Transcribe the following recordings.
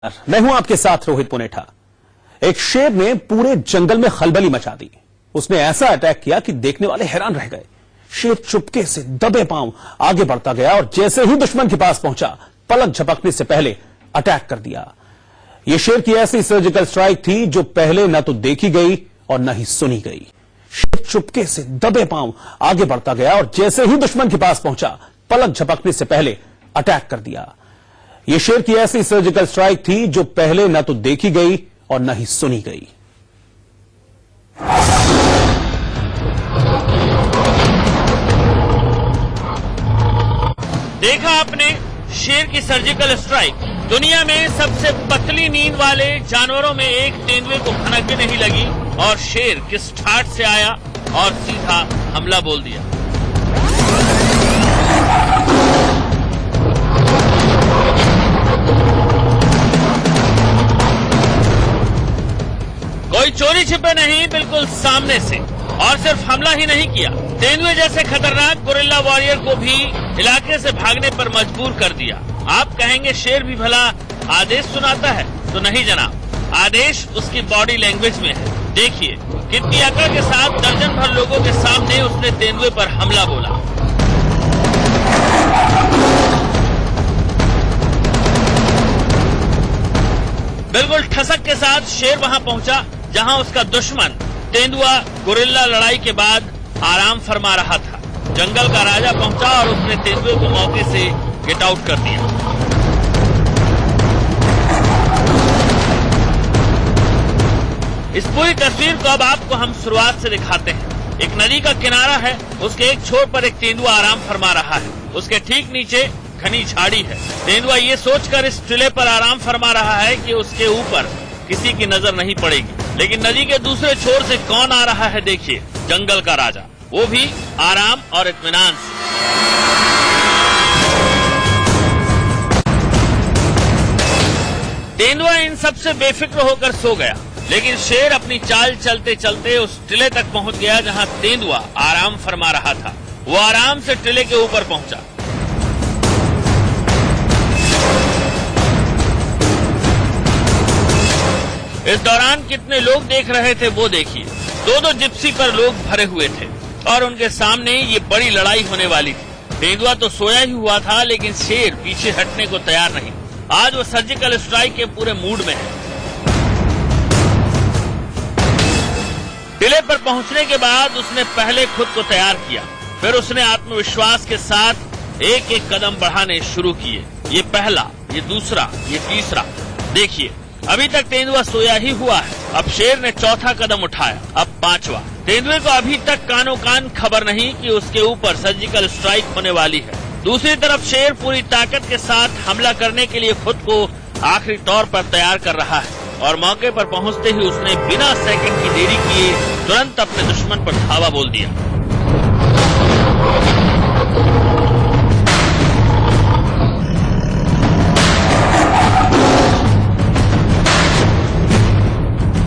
मैं हूं आपके साथ रोहित पुनेठा। एक शेर ने पूरे जंगल में खलबली मचा दी। उसने ऐसा अटैक किया कि देखने वाले हैरान रह गए। शेर चुपके से दबे पांव आगे बढ़ता गया और जैसे ही दुश्मन के पास पहुंचा, पलक झपकने से पहले अटैक कर दिया। यह शेर की ऐसी सर्जिकल स्ट्राइक थी जो पहले न तो देखी गई और न ही सुनी गई। शेर चुपके से दबे पांव आगे बढ़ता गया और जैसे ही दुश्मन के पास पहुंचा, पलक झपकने से पहले अटैक कर दिया। यह शेर की ऐसी सर्जिकल स्ट्राइक थी जो पहले न तो देखी गई और न ही सुनी गई। देखा आपने शेर की सर्जिकल स्ट्राइक। दुनिया में सबसे पतली नींद वाले जानवरों में एक तेंदुए को भनक भी नहीं लगी और शेर किस ठाठ से आया और सीधा हमला बोल दिया। कोई चोरी छिपे नहीं, बिल्कुल सामने से। और सिर्फ हमला ही नहीं किया, तेंदुए जैसे खतरनाक गोरिल्ला वॉरियर को भी इलाके से भागने पर मजबूर कर दिया। आप कहेंगे शेर भी भला आदेश सुनाता है? तो नहीं जनाब, आदेश उसकी बॉडी लैंग्वेज में है। देखिए कितनी अकड़ के साथ दर्जन भर लोगों के सामने उसने तेंदुए पर हमला बोला। बिल्कुल ठसक के साथ शेर वहां पहुंचा जहां उसका दुश्मन तेंदुआ गोरिल्ला लड़ाई के बाद आराम फरमा रहा था। जंगल का राजा पहुंचा और उसने तेंदुए को मौके से गेट आउट कर दिया। इस पूरी तस्वीर को अब आपको हम शुरुआत से दिखाते हैं। एक नदी का किनारा है, उसके एक छोर पर एक तेंदुआ आराम फरमा रहा है। उसके ठीक नीचे घनी झाड़ी है। तेंदुआ ये सोचकर इस टिले पर आराम फरमा रहा है कि उसके ऊपर किसी की नजर नहीं पड़ेगी। लेकिन नदी के दूसरे छोर से कौन आ रहा है? देखिए, जंगल का राजा, वो भी आराम और इत्मीनान से। तेंदुआ इन सबसे बेफिक्र होकर सो गया, लेकिन शेर अपनी चाल चलते चलते उस टिले तक पहुंच गया जहां तेंदुआ आराम फरमा रहा था। वो आराम से टिले के ऊपर पहुंचा। इस दौरान कितने लोग देख रहे थे वो देखिए। दो जिप्सी पर लोग भरे हुए थे और उनके सामने ये बड़ी लड़ाई होने वाली थी। तेंदुआ तो सोया ही हुआ था, लेकिन शेर पीछे हटने को तैयार नहीं। आज वो सर्जिकल स्ट्राइक के पूरे मूड में है। टिले पर पहुंचने के बाद उसने पहले खुद को तैयार किया, फिर उसने आत्मविश्वास के साथ एक एक कदम बढ़ाने शुरू किए। ये पहला, ये दूसरा, ये तीसरा। देखिए अभी तक तेंदुआ सोया ही हुआ है। अब शेर ने चौथा कदम उठाया, अब पांचवा। तेंदुए को अभी तक कानो कान खबर नहीं कि उसके ऊपर सर्जिकल स्ट्राइक होने वाली है। दूसरी तरफ शेर पूरी ताकत के साथ हमला करने के लिए खुद को आखिरी तौर पर तैयार कर रहा है और मौके पर पहुंचते ही उसने बिना सेकंड की देरी किए तुरंत अपने दुश्मन पर धावा बोल दिया।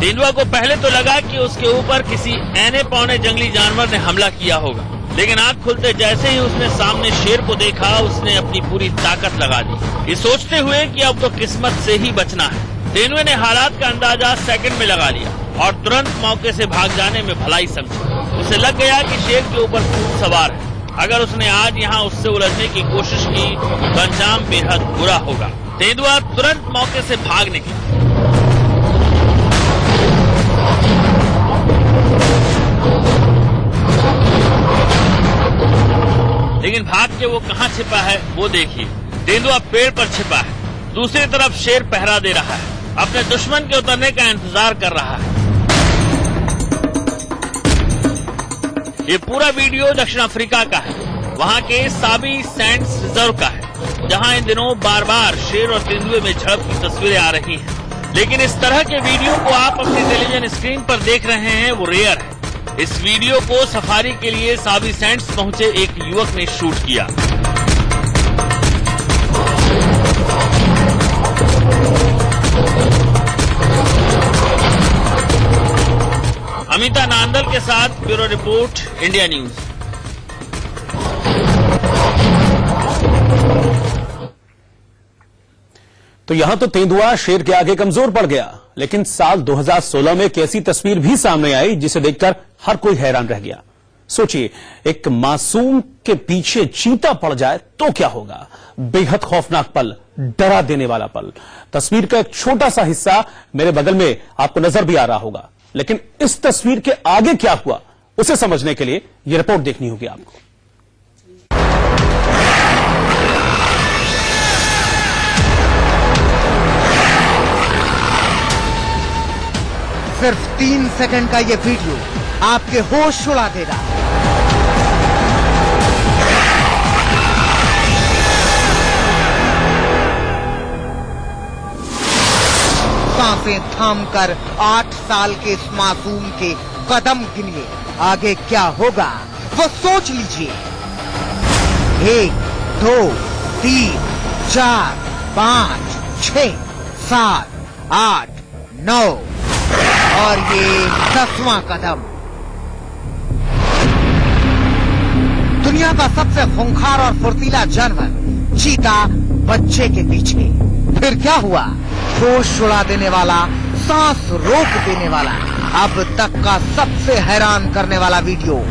तेंदुआ को पहले तो लगा कि उसके ऊपर किसी ऐने पौने जंगली जानवर ने हमला किया होगा, लेकिन आंख खुलते जैसे ही उसने सामने शेर को देखा, उसने अपनी पूरी ताकत लगा दी, ये सोचते हुए कि अब तो किस्मत से ही बचना है। तेंदुए ने हालात का अंदाजा सेकंड में लगा लिया और तुरंत मौके से भाग जाने में भलाई समझी। उसे लग गया कि शेर के ऊपर खून सवार है। अगर उसने आज यहाँ उससे उलझने की कोशिश की तो अंजाम बेहद बुरा होगा। तेंदुआ तुरंत मौके से भाग निकला। लेकिन भाग के वो कहां छिपा है वो देखिए। तेंदुआ पेड़ पर छिपा है। दूसरी तरफ शेर पहरा दे रहा है, अपने दुश्मन के उतरने का इंतजार कर रहा है। ये पूरा वीडियो दक्षिण अफ्रीका का है, वहां के साबी सैंड्स रिजर्व का है, जहां इन दिनों बार बार शेर और तेंदुए में झड़प की तस्वीरें आ रही हैं। लेकिन इस तरह के वीडियो को आप अपनी टेलीविजन स्क्रीन पर देख रहे हैं, वो रेयर है। इस वीडियो को सफारी के लिए साबी सैंड्स पहुंचे एक युवक ने शूट किया। अमिता नांदल के साथ ब्यूरो रिपोर्ट, इंडिया न्यूज। तो यहां तो तेंदुआ शेर के आगे कमजोर पड़ गया, लेकिन साल 2016 में एक ऐसी तस्वीर भी सामने आई जिसे देखकर हर कोई हैरान रह गया। सोचिए, एक मासूम के पीछे चीता पड़ जाए तो क्या होगा। बेहद खौफनाक पल, डरा देने वाला पल। तस्वीर का एक छोटा सा हिस्सा मेरे बगल में आपको नजर भी आ रहा होगा, लेकिन इस तस्वीर के आगे क्या हुआ उसे समझने के लिए यह रिपोर्ट देखनी होगी आपको। सिर्फ 3 सेकंड का ये वीडियो आपके होश उड़ा देगा। सांसें थामकर 8 साल के इस मासूम के कदम गिनिए, आगे क्या होगा वो सोच लीजिए। 1, 2, 3, 4, 5, 6, 7, 8, 9 और ये 10वां कदम। दुनिया का सबसे खूंखार और फुर्तीला जानवर चीता बच्चे के पीछे। फिर क्या हुआ? होश उड़ा देने वाला, सांस रोक देने वाला, अब तक का सबसे हैरान करने वाला वीडियो।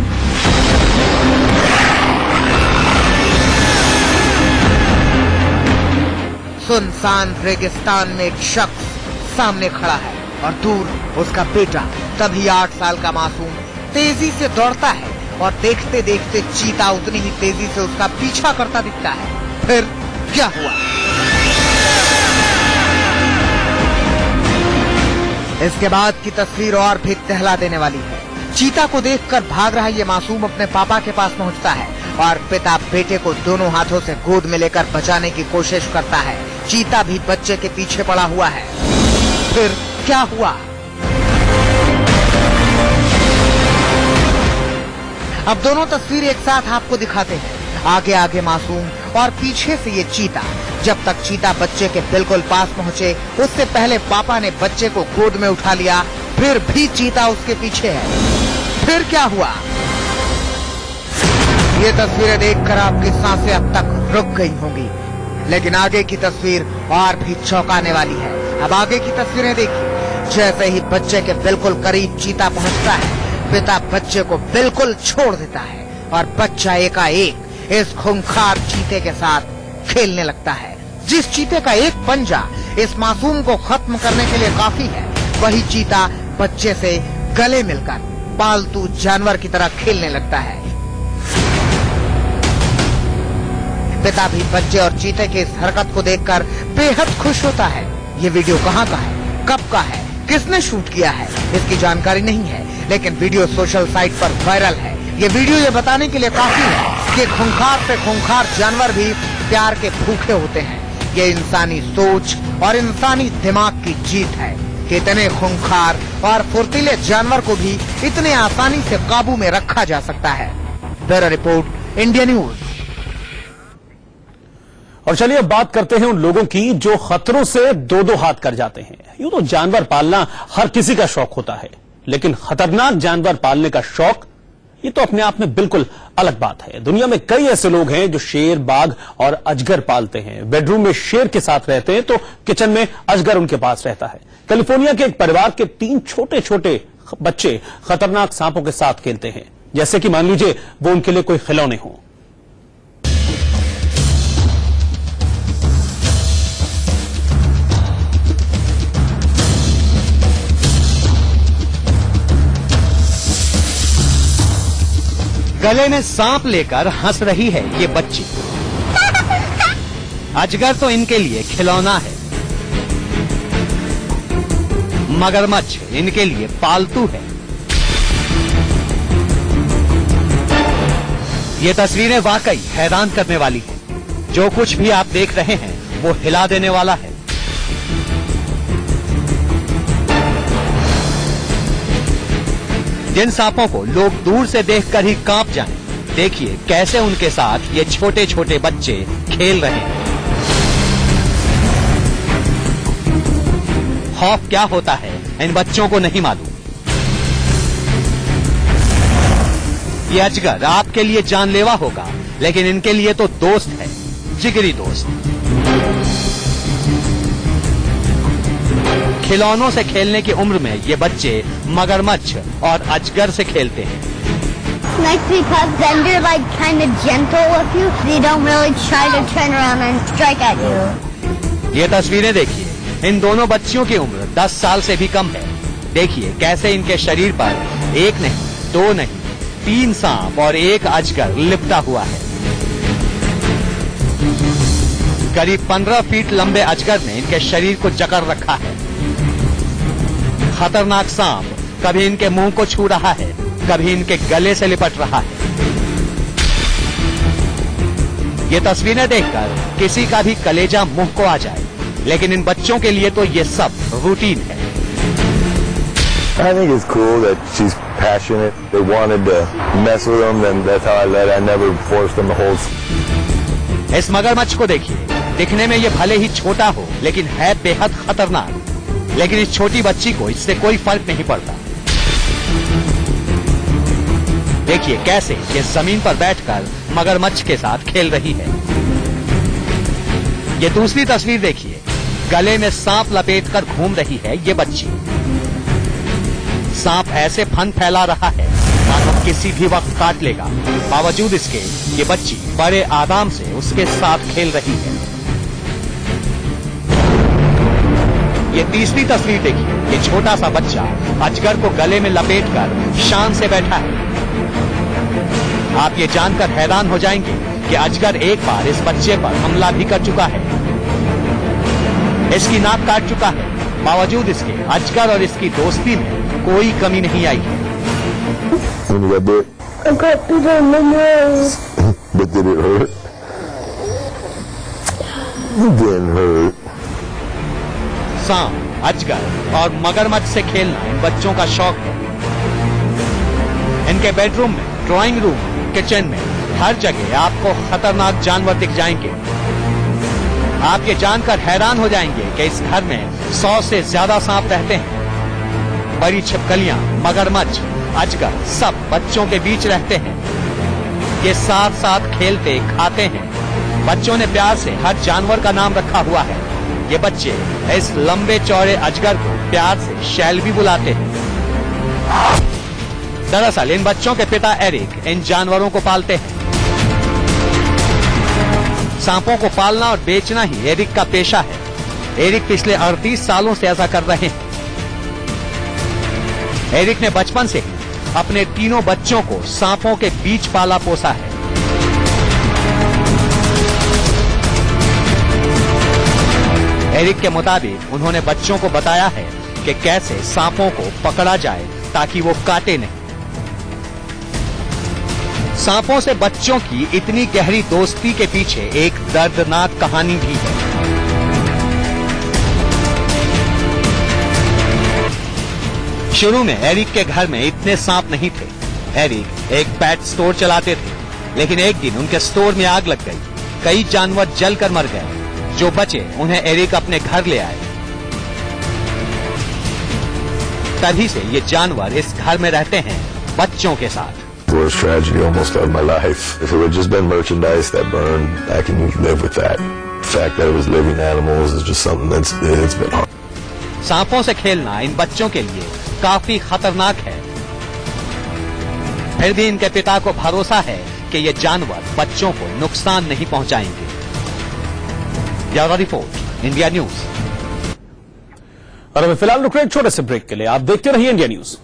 सुनसान रेगिस्तान में एक शख्स सामने खड़ा है और दूर उसका बेटा, तभी 8 साल का मासूम तेजी से दौड़ता है और देखते देखते चीता उतनी ही तेजी से उसका पीछा करता दिखता है। फिर क्या हुआ? इसके बाद की तस्वीर और भी दहला देने वाली है। चीता को देखकर भाग रहा ये मासूम अपने पापा के पास पहुंचता है और पिता बेटे को दोनों हाथों से गोद में लेकर बचाने की कोशिश करता है। चीता भी बच्चे के पीछे पड़ा हुआ है। फिर क्या हुआ? अब दोनों तस्वीर एक साथ आपको दिखाते हैं। आगे आगे मासूम और पीछे से ये चीता। जब तक चीता बच्चे के बिल्कुल पास पहुंचे, उससे पहले पापा ने बच्चे को गोद में उठा लिया। फिर भी चीता उसके पीछे है। फिर क्या हुआ? ये तस्वीरें देखकर आपकी सांसें अब तक रुक गई होंगी, लेकिन आगे की तस्वीर और भी चौंकाने वाली है। अब आगे की तस्वीरें देखिए। जैसे ही बच्चे के बिल्कुल करीब चीता पहुंचता है, पिता बच्चे को बिल्कुल छोड़ देता है और बच्चा एकाएक इस खूंखार चीते के साथ खेलने लगता है। जिस चीते का एक पंजा इस मासूम को खत्म करने के लिए काफी है, वही चीता बच्चे से गले मिलकर पालतू जानवर की तरह खेलने लगता है। पिता भी बच्चे और चीते की इस हरकत को देखकर बेहद खुश होता है। ये वीडियो कहाँ का है, कब का है, किसने शूट किया है, इसकी जानकारी नहीं है, लेकिन वीडियो सोशल साइट पर वायरल है। ये वीडियो ये बताने के लिए काफी है कि खूंखार से खूंखार जानवर भी प्यार के भूखे होते हैं। ये इंसानी सोच और इंसानी दिमाग की जीत है कि इतने खूंखार और फुर्तीले जानवर को भी इतने आसानी से काबू में रखा जा सकता है। Bureau report, India news. और चलिए अब बात करते हैं उन लोगों की जो खतरों से दो हाथ कर जाते हैं। यूं तो जानवर पालना हर किसी का शौक होता है, लेकिन खतरनाक जानवर पालने का शौक ये तो अपने आप में बिल्कुल अलग बात है। दुनिया में कई ऐसे लोग हैं जो शेर, बाघ और अजगर पालते हैं। बेडरूम में शेर के साथ रहते हैं तो किचन में अजगर उनके पास रहता है। कैलिफोर्निया के एक परिवार के 3 छोटे छोटे बच्चे खतरनाक सांपों के साथ खेलते हैं, जैसे कि मान लीजिए वो उनके लिए कोई खिलौने हों। गले में सांप लेकर हंस रही है ये बच्ची। अजगर तो इनके लिए खिलौना है, मगरमच्छ इनके लिए पालतू है। ये तस्वीरें वाकई हैरान करने वाली हैं। जो कुछ भी आप देख रहे हैं वो हिला देने वाला है। जिन सांपों को लोग दूर से देखकर ही कांप जाएं, देखिए कैसे उनके साथ ये छोटे छोटे बच्चे खेल रहे हैं। खौफ क्या होता है इन बच्चों को नहीं मालूम। ये अजगर आपके लिए जानलेवा होगा, लेकिन इनके लिए तो दोस्त है, जिगरी दोस्त। खिलौनों से खेलने की उम्र में ये बच्चे मगरमच्छ और अजगर से खेलते हैं। Nice because then they're like kind of gentle with you. They don't really try to turn around and strike at you. ये तस्वीरें देखिए, इन दोनों बच्चियों की उम्र 10 साल से भी कम है। देखिए कैसे इनके शरीर पर एक नहीं, दो नहीं, 3 सांप और एक अजगर लिपटा हुआ है। करीब 15 फीट लंबे अजगर ने इनके शरीर को जकड़ रखा है। खतरनाक सांप कभी इनके मुंह को छू रहा है, कभी इनके गले से लिपट रहा है। ये तस्वीरें देखकर किसी का भी कलेजा मुंह को आ जाए, लेकिन इन बच्चों के लिए तो ये सब रूटीन है। I think it's cool that she's passionate. They wanted to mess with them, and that's how I let it. I never forced them to hold. इस मगरमच्छ को देखिए, दिखने में ये भले ही छोटा हो, लेकिन है बेहद खतरनाक। लेकिन इस छोटी बच्ची को इससे कोई फर्क नहीं पड़ता। देखिए कैसे ये जमीन पर बैठकर मगरमच्छ के साथ खेल रही है। ये दूसरी तस्वीर देखिए, गले में सांप लपेटकर घूम रही है ये बच्ची। सांप ऐसे फन फैला रहा है मानो किसी भी वक्त काट लेगा। बावजूद इसके ये बच्ची बड़े आराम से उसके साथ खेल रही है। ये तीसरी तस्वीर देखिए, ये छोटा सा बच्चा अजगर को गले में लपेटकर शान से बैठा है। आप ये जानकर हैरान हो जाएंगे कि अजगर एक बार इस बच्चे पर हमला भी कर चुका है। इसकी नाक काट चुका है। बावजूद इसके अजगर और इसकी दोस्ती में कोई कमी नहीं आई है। When you got bit? I got bit on the nose. But did it hurt? It didn't hurt. सांप, अजगर और मगरमच्छ से खेलना इन बच्चों का शौक है। इनके बेडरूम में, ड्राइंग रूम, किचन में, हर जगह आपको खतरनाक जानवर दिख जाएंगे। आप ये जानकर हैरान हो जाएंगे कि इस घर में 100 से ज्यादा सांप रहते हैं। बड़ी छिपकलियां, मगरमच्छ, अजगर सब बच्चों के बीच रहते हैं। ये साथ साथ खेलते खाते हैं। बच्चों ने प्यार से हर जानवर का नाम रखा हुआ है। ये बच्चे इस लंबे चौड़े अजगर को प्यार से शैलबी बुलाते हैं। दरअसल इन बच्चों के पिता एरिक इन जानवरों को पालते हैं। सांपों को पालना और बेचना ही एरिक का पेशा है। एरिक पिछले 38 सालों से ऐसा कर रहे हैं। एरिक ने बचपन से ही अपने तीनों बच्चों को सांपों के बीच पाला पोसा है। एरिक के मुताबिक उन्होंने बच्चों को बताया है कि कैसे सांपों को पकड़ा जाए ताकि वो काटे नहीं। सांपों से बच्चों की इतनी गहरी दोस्ती के पीछे एक दर्दनाक कहानी भी है। शुरू में एरिक के घर में इतने सांप नहीं थे। एरिक एक पेट स्टोर चलाते थे, लेकिन एक दिन उनके स्टोर में आग लग गई। कई जानवर जलकर मर गए। जो बचे उन्हें एरिक अपने घर ले आए। तभी से ये जानवर इस घर में रहते हैं बच्चों के साथ। The worst tragedy almost of my life. If it had just been merchandise that burned, I can live with that. The fact that it was living animals is just something it's been hard. सांपों से खेलना इन बच्चों के लिए काफी खतरनाक है। फिर भी इनके पिता को भरोसा है कि ये जानवर बच्चों को नुकसान नहीं पहुंचाएंगे। Bureau report, India news. और अभी फिलहाल रुक रहे एक छोटे से ब्रेक के लिए। आप देखते रहिए इंडिया न्यूज।